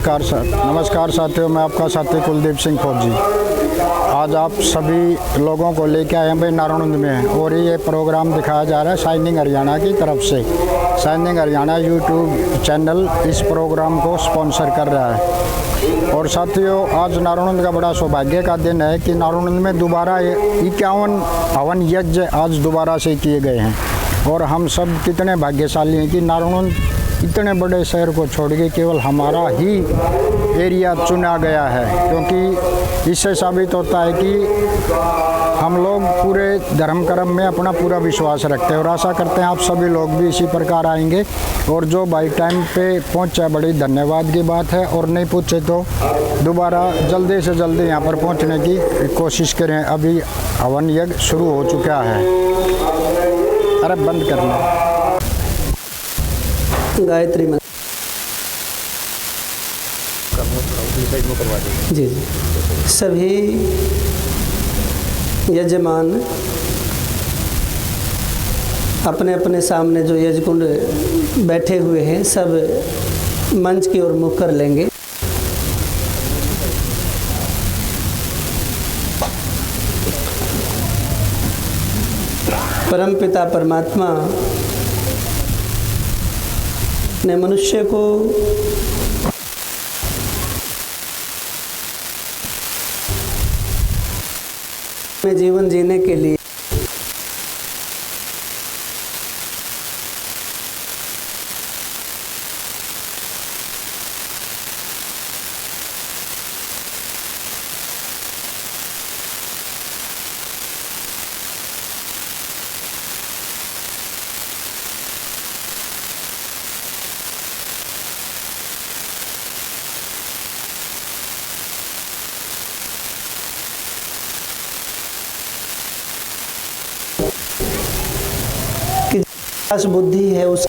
नमस्कार साथियों, मैं आपका साथी कुलदीप सिंह फौजी। आज आप सभी लोगों को लेकर आए हैं भाई नारायणगंज में, और ये प्रोग्राम दिखाया जा रहा है शाइनिंग हरियाणा की तरफ से। शाइनिंग हरियाणा यूट्यूब चैनल इस प्रोग्राम को स्पॉन्सर कर रहा है। और साथियों, आज नारायणगंज का बड़ा सौभाग्य का दिन है कि नारायणगंज में दोबारा 51 हवन यज्ञ आज दोबारा से किए गए हैं। और हम सब कितने भाग्यशाली हैं कि नारायणगंज इतने बड़े शहर को छोड़ के केवल हमारा ही एरिया चुना गया है, क्योंकि इससे साबित होता है कि हम लोग पूरे धर्म कर्म में अपना पूरा विश्वास रखते हैं। और आशा करते हैं आप सभी लोग भी इसी प्रकार आएंगे। और जो भाई टाइम पे पहुंचा, बड़ी धन्यवाद की बात है। और नहीं पूछे तो दोबारा जल्दी से जल्दी यहाँ पर पहुंचने की कोशिश करें। अभी हवन यज्ञ शुरू हो चुका है। अरे बंद करना। गायत्री मंत्र जी सभी यजमान अपने अपने सामने जो यजकुंड बैठे हुए हैं सब मंच की ओर मुख कर लेंगे। परमपिता परमात्मा ने मनुष्य को में जीवन जीने के लिए बुद्धि है उस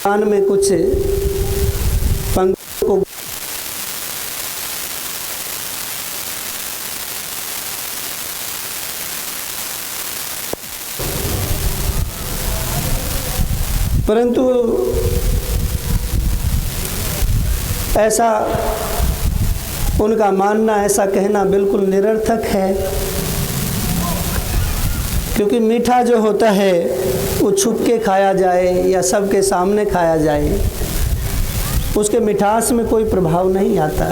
कान में कुछ पंक्तियों को परंतु ऐसा उनका मानना, ऐसा कहना बिल्कुल निरर्थक है। क्योंकि मीठा जो होता है वो छुप के खाया जाए या सबके सामने खाया जाए, उसके मिठास में कोई प्रभाव नहीं आता,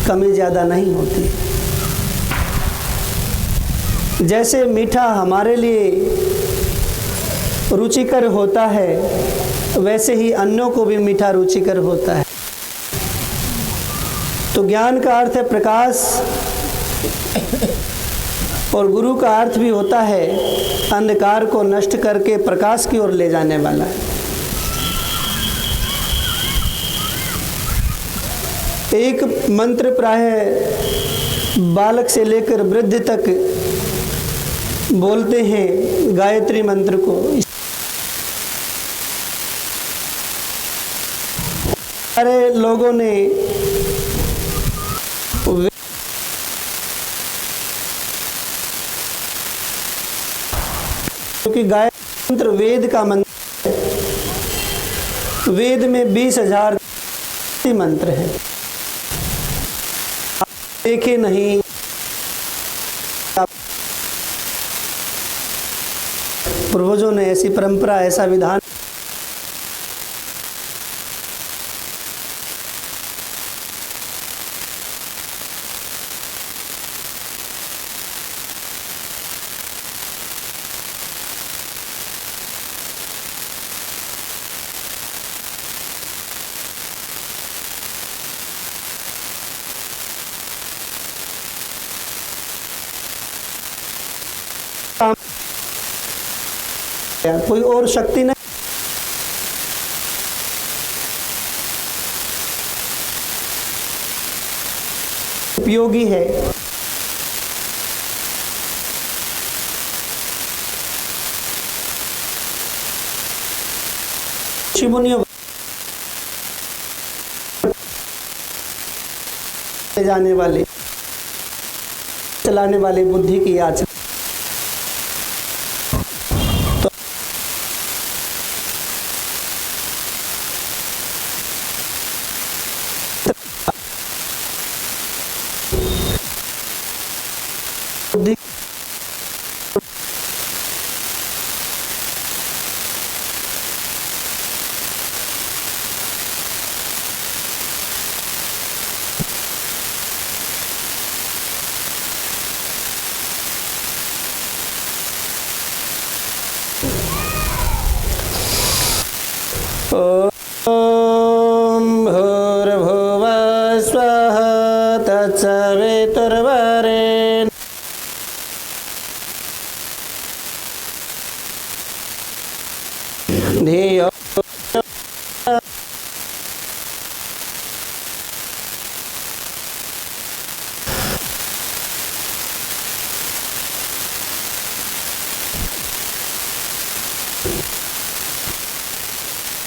कमी ज़्यादा नहीं होती। जैसे मीठा हमारे लिए रुचिकर होता है, वैसे ही अन्यों को भी मीठा रुचिकर होता है। तो ज्ञान का अर्थ है प्रकाश, और गुरु का अर्थ भी होता है अंधकार को नष्ट करके प्रकाश की ओर ले जाने वाला। एक मंत्र प्रायः बालक से लेकर वृद्ध तक बोलते हैं गायत्री मंत्र को। सारे लोगों ने क्योंकि गायत्री मंत्र वेद का मंत्र है। वेद में 20,000 मंत्र है। देखे नहीं, पूर्वजों ने ऐसी परंपरा, ऐसा विधान कोई और शक्ति नहीं। उपयोगी है। ऋषि मुनियों जाने वाले चलाने वाली बुद्धि की याचना बुद्धि ओम भूर्भुवः स्वः तत्सवितुर्वरेण्यं धियो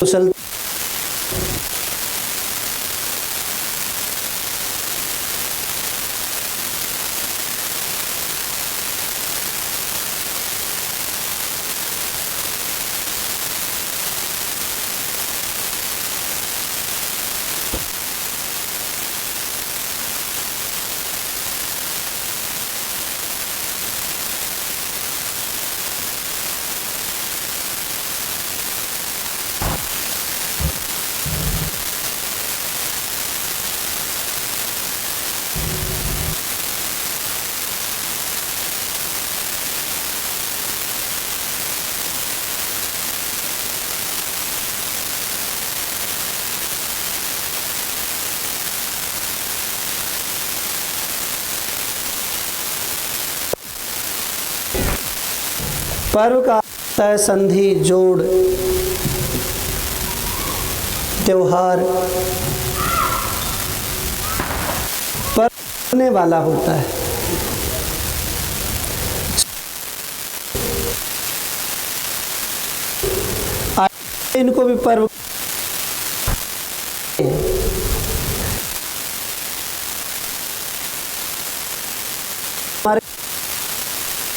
कुशल पर्व का तय संधि जोड़ त्योहार पर्व होने वाला होता है। इनको भी पर्व हमारे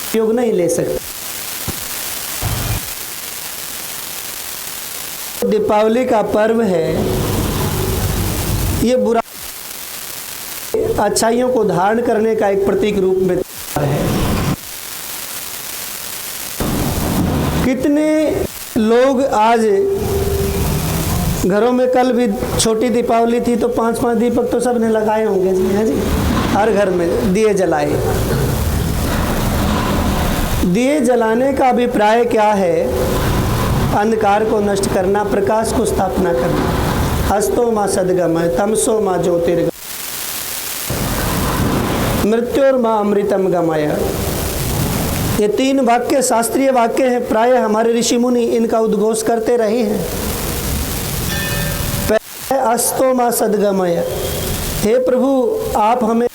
उपयोग नहीं ले सकते। दीपावली का पर्व है, ये बुरा अच्छाइयों को धारण करने का एक प्रतीक रूप में है। कितने लोग आज घरों में, कल भी छोटी दीपावली थी तो 5-5 दीपक तो सबने लगाए होंगे जी, है जी, हर घर में दिए जलाए। दिए जलाने का अभिप्राय क्या है? अंधकार को नष्ट करना, प्रकाश को स्थापना करना। हस्तो माँ सद्गमय तमसो माँ ज्योतिर्गमय मृत्योर माँ अमृतम गमय। ये 3 वाक्य शास्त्रीय वाक्य हैं, प्रायः हमारे ऋषि मुनि इनका उद्घोष करते रहे हैं। पहले अस्तो माँ सद्गमय, हे प्रभु आप हमें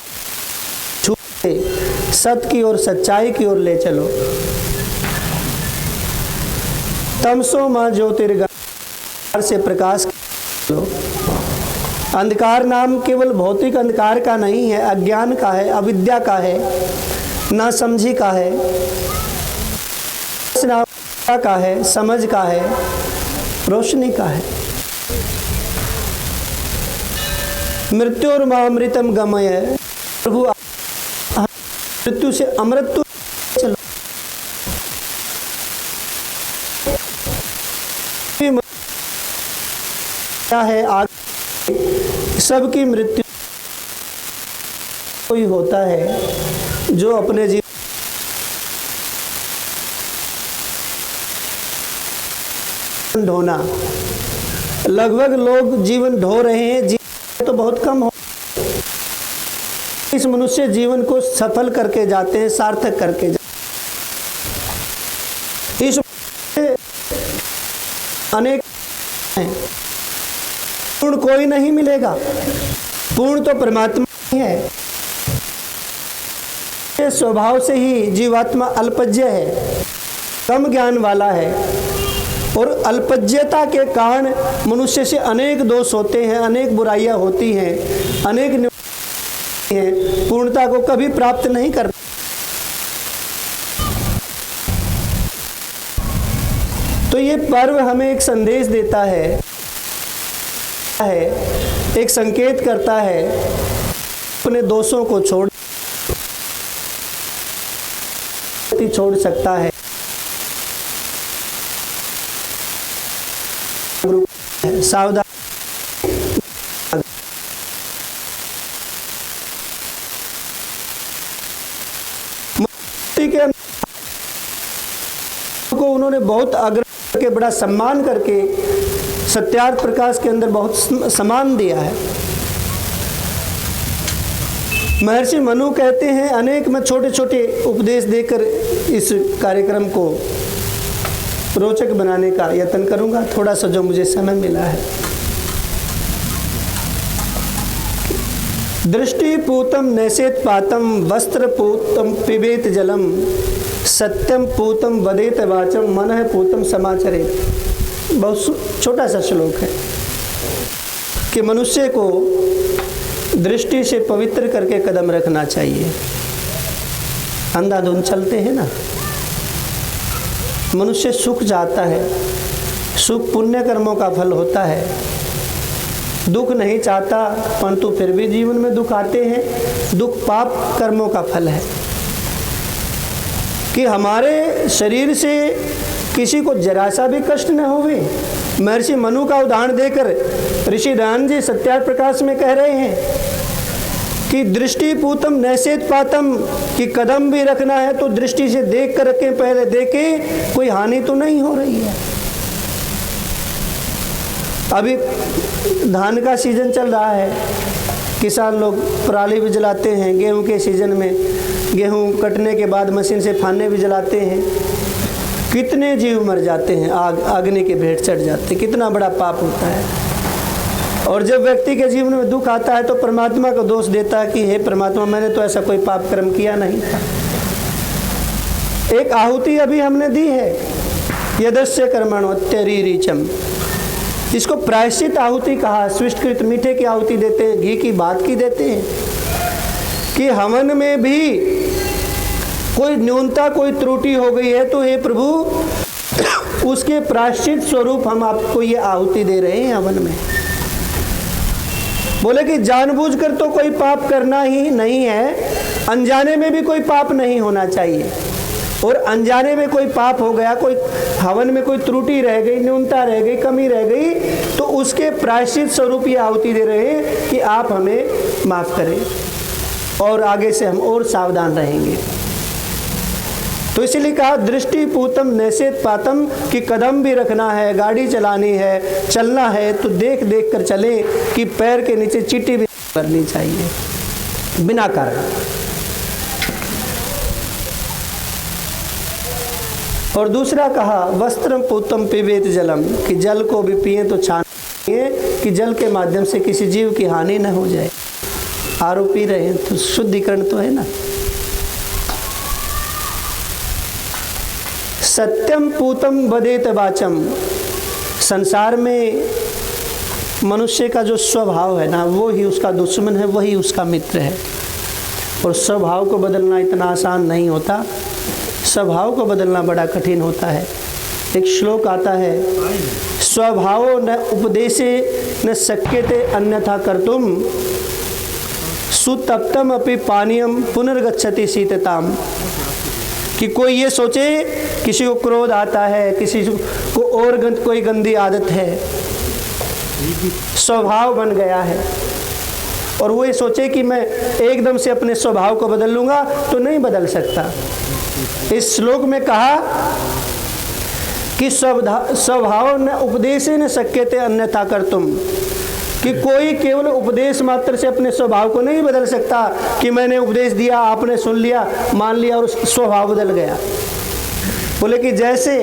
छूटे सत्य की ओर, सच्चाई की ओर ले चलो। तमसो माँ ज्योतिर्गमय से प्रकाश लो। अंधकार नाम केवल भौतिक अंधकार का नहीं है, अज्ञान का है, अविद्या का है, नासमझी का है, का है, समझ का है, रोशनी का है। मृत्योर माँ अमृतम गमय, प्रभु मृत्यु से अमृत चलो। क्या है आगे सबकी मृत्यु कोई होता है जो अपने जीवन ढोना। लगभग लोग जीवन ढो रहे हैं, जीवन तो बहुत कम हो। इस मनुष्य जीवन को सफल करके जाते हैं, सार्थक करके जाते हैं। इस अनेक हैं, पूर्ण कोई नहीं मिलेगा। पूर्ण तो परमात्मा ही है। मनुष्य स्वभाव से ही जीवात्मा अल्पज्ञ है, कम ज्ञान वाला है, और अल्पज्ञता के कारण मनुष्य से अनेक दोष होते हैं, अनेक बुराइयां होती हैं, अनेक हैं, पूर्णता को कभी प्राप्त नहीं कर। तो ये पर्व हमें एक संदेश देता है, एक संकेत करता है अपने दोषों को छोड़ सकता है। सावधान को उन्होंने बहुत आग्रह करके, बड़ा सम्मान करके सत्यार्थ प्रकाश के अंदर बहुत सम्मान दिया है। महर्षि मनु कहते हैं, अनेक मैं छोटे छोटे उपदेश देकर इस कार्यक्रम को रोचक बनाने का यत्न करूंगा, थोड़ा सा जो मुझे समय मिला है। दृष्टि पूतम नैसेत पातम, वस्त्र पूतम पिबेत जलम, सत्यम पूतम वदेत वाचम, मनः पूतम समाचरेत। बहुत छोटा सा श्लोक है कि मनुष्य को दृष्टि से पवित्र करके कदम रखना चाहिए। अंधाधुंध चलते हैं ना, मनुष्य सुख चाहता है, सुख पुण्य कर्मों का फल होता है, दुख नहीं चाहता, परंतु फिर भी जीवन में दुख आते हैं। दुख पाप कर्मों का फल है कि हमारे शरीर से किसी को जरा सा भी कष्ट न होवे। महर्षि मनु का उदाहरण देकर ऋषि दयानंद जी सत्यार्थ प्रकाश में कह रहे हैं कि दृष्टि पूतम नैसेत पातम, कि कदम भी रखना है तो दृष्टि से देख कर रखें, पहले देखें कोई हानि तो नहीं हो रही है। अभी धान का सीजन चल रहा है, किसान लोग पराली भी जलाते हैं। गेहूं के सीजन में गेहूं कटने के बाद मशीन से फाने भी जलाते हैं। कितने जीव मर जाते हैं, आग अग्नि के भेंट चढ़ जाते हैं। कितना बड़ा पाप होता है। और जब व्यक्ति के जीवन में दुख आता है तो परमात्मा को दोष देता है कि हे परमात्मा, मैंने तो ऐसा कोई पाप कर्म किया नहीं था। एक आहुति अभी हमने दी है, यदस्य कर्मणो त्यरीरिचम, इसको प्रायश्चित आहुति कहा। स्विष्टकृत मीठे की आहुति देते हैं, घी की बात की देते हैं कि हवन में भी कोई न्यूनता, कोई त्रुटि हो गई है तो हे प्रभु, उसके प्रायश्चित स्वरूप हम आपको ये आहुति दे रहे हैं हवन में। बोले कि जानबूझकर तो कोई पाप करना ही नहीं है, अनजाने में भी कोई पाप नहीं होना चाहिए। और अनजाने में कोई पाप हो गया, कोई हवन में कोई त्रुटि रह गई, न्यूनता रह गई, कमी रह गई, तो उसके प्रायश्चित स्वरूप ये आहुति दे रहे हैं कि आप हमें माफ करें और आगे से हम और सावधान रहेंगे। तो इसीलिए कहा दृष्टि पूतम नैसेत पातम, कि कदम भी रखना है, गाड़ी चलानी है, चलना है तो देख देख कर चले, कि पैर के नीचे चींटी भी करनी चाहिए बिना कारण। और दूसरा कहा वस्त्रम पूतम पिबेत जलम, कि जल को भी पिए तो छानिए, कि जल के माध्यम से किसी जीव की हानि न हो जाए। आरो पी रहे हैं तो शुद्धिकरण तो है ना। सत्यम पूतम वदेत वाचम, संसार में मनुष्य का जो स्वभाव है ना, वो ही उसका दुश्मन है, वही उसका मित्र है। और स्वभाव को बदलना इतना आसान नहीं होता, स्वभाव को बदलना बड़ा कठिन होता है। एक श्लोक आता है, स्वभावो न उपदेशे न शक्यते अन्यथा कर्तुम, सुतप्तम अपि पानीयम पुनर्गच्छति शीतताम। कि कोई ये सोचे, किसी को क्रोध आता है, किसी को और कोई गंदी आदत है, स्वभाव बन गया है, और वो ये सोचे कि मैं एकदम से अपने स्वभाव को बदल लूँगा, तो नहीं बदल सकता। इस श्लोक में कहा कि स्वभाव न उपदेशे न शक्यते अन्यथा कर्तुम, कि कोई केवल उपदेश मात्र से अपने स्वभाव को नहीं बदल सकता, कि मैंने उपदेश दिया, आपने सुन लिया, मान लिया और स्वभाव बदल गया। बोले कि जैसे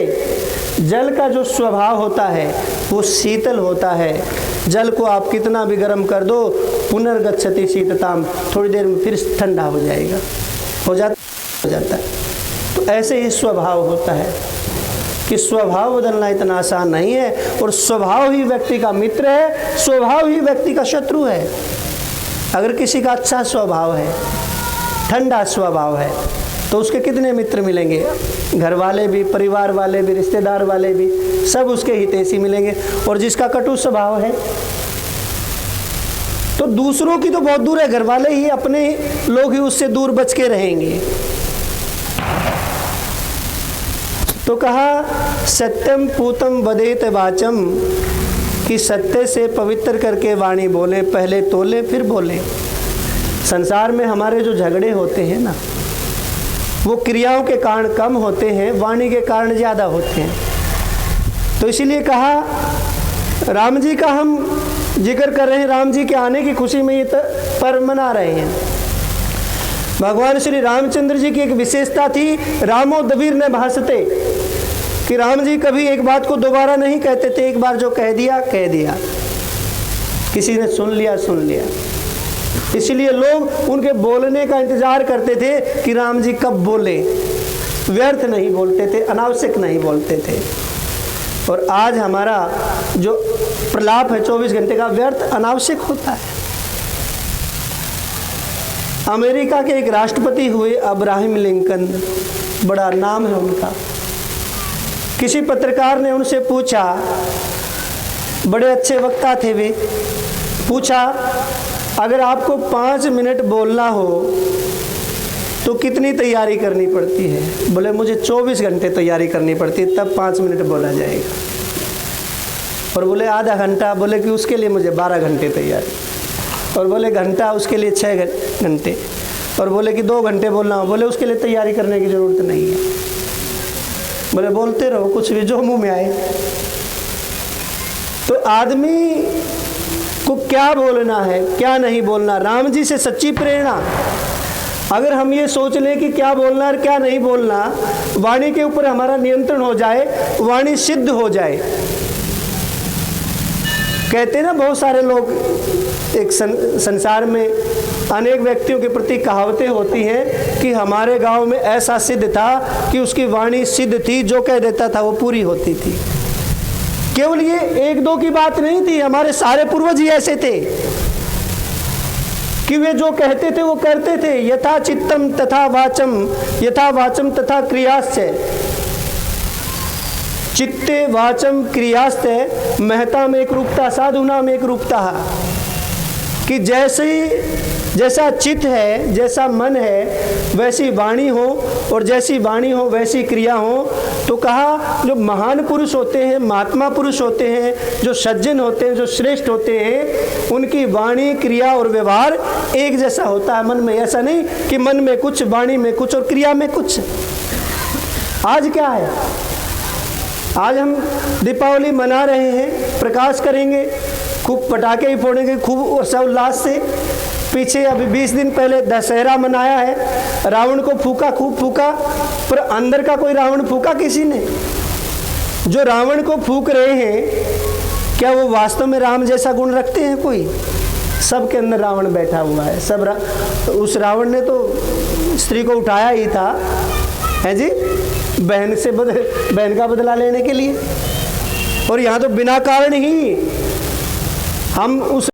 जल का जो स्वभाव होता है वो शीतल होता है, जल को आप कितना भी गर्म कर दो, पुनर्गच्छति शीतताम, थोड़ी देर में फिर ठंडा हो जाएगा, हो जाता। हो जाता है। तो ऐसे ही स्वभाव होता है कि स्वभाव बदलना इतना आसान नहीं है, और स्वभाव ही व्यक्ति का मित्र है, स्वभाव ही व्यक्ति का शत्रु है। अगर किसी का अच्छा स्वभाव है, ठंडा स्वभाव है, तो उसके कितने मित्र मिलेंगे? घर वाले भी, परिवार वाले भी, रिश्तेदार वाले भी, सब उसके हितैषी मिलेंगे। और जिसका कटु स्वभाव है तो दूसरों की तो बहुत दूर है, घर वाले ही, अपने लोग ही उससे दूर बच के रहेंगे। तो कहा सत्यम पूतम वदेत वाचम, कि सत्य से पवित्र करके वाणी बोले, पहले तोले फिर बोले। संसार में हमारे जो झगड़े होते हैं ना, वो क्रियाओं के कारण कम होते हैं, वाणी के कारण ज़्यादा होते हैं। तो इसीलिए कहा, राम जी का हम जिक्र कर रहे हैं, राम जी के आने की खुशी में ये पर्व मना रहे हैं। भगवान श्री रामचंद्र जी की एक विशेषता थी, रामो दबीर ने भासते, कि राम जी कभी एक बात को दोबारा नहीं कहते थे, एक बार जो कह दिया कह दिया, किसी ने सुन लिया सुन लिया। इसलिए लोग उनके बोलने का इंतजार करते थे कि राम जी कब बोले, व्यर्थ नहीं बोलते थे, अनावश्यक नहीं बोलते थे। और आज हमारा जो प्रलाप है 24 घंटे का, व्यर्थ अनावश्यक होता है। अमेरिका के एक राष्ट्रपति हुए अब्राहम लिंकन, बड़ा नाम है उनका। किसी पत्रकार ने उनसे पूछा, बड़े अच्छे वक्ता थे वे, पूछा अगर आपको 5 मिनट बोलना हो तो कितनी तैयारी करनी पड़ती है? बोले मुझे 24 घंटे तैयारी करनी पड़ती है, तब 5 मिनट बोला जाएगा। और बोले आधा घंटा? बोले कि उसके लिए मुझे 12 घंटे तैयारी। और बोले घंटा? उसके लिए 6 घंटे। और बोले कि 2 घंटे बोलना हो? बोले उसके लिए तैयारी करने की ज़रूरत नहीं है। बोले बोलते रहो, कुछ भी जो मुंह में आए। तो आदमी को क्या बोलना है, क्या नहीं बोलना, राम जी से सच्ची प्रेरणा। अगर हम ये सोच लें कि क्या बोलना और क्या नहीं बोलना, वाणी के ऊपर हमारा नियंत्रण हो जाए, वाणी सिद्ध हो जाए। कहते हैं ना, बहुत सारे लोग, एक संसार में अनेक व्यक्तियों के प्रति कहावतें होती हैं कि हमारे गांव में ऐसा सिद्ध था कि उसकी वाणी सिद्ध थी, जो कह देता था वो पूरी होती थी। केवल ये 1-2 की बात नहीं थी, हमारे सारे पूर्वज ही ऐसे थे कि वे जो कहते थे वो करते थे। यथा चित्तम तथा वाचम तथा क्रियाश्च, चित्ते वाचम क्रियाश्च महता में एक रूपता, साधुना में एक रूपता। कि जैसा चित्त है, जैसा मन है, वैसी वाणी हो, और जैसी वाणी हो वैसी क्रिया हो। तो कहा जो महान पुरुष होते हैं, महात्मा पुरुष होते हैं, जो सज्जन होते हैं, जो श्रेष्ठ होते हैं, उनकी वाणी, क्रिया और व्यवहार एक जैसा होता है। मन में ऐसा नहीं कि मन में कुछ, वाणी में कुछ और क्रिया में कुछ। आज क्या है? आज हम दीपावली मना रहे हैं, प्रकाश करेंगे, खूब पटाखे ही फोड़ेंगे, खूब उल्लास से। पीछे अभी 20 दिन पहले दशहरा मनाया है, रावण को फूका, खूब फूका, पर अंदर का कोई रावण फूका किसी ने? जो रावण को फूक रहे हैं, क्या वो वास्तव में राम जैसा गुण रखते हैं कोई? सबके अंदर रावण बैठा हुआ है। उस रावण ने तो स्त्री को उठाया ही था, है जी, बहन का बदला लेने के लिए। और यहाँ तो बिना कारण ही हम उस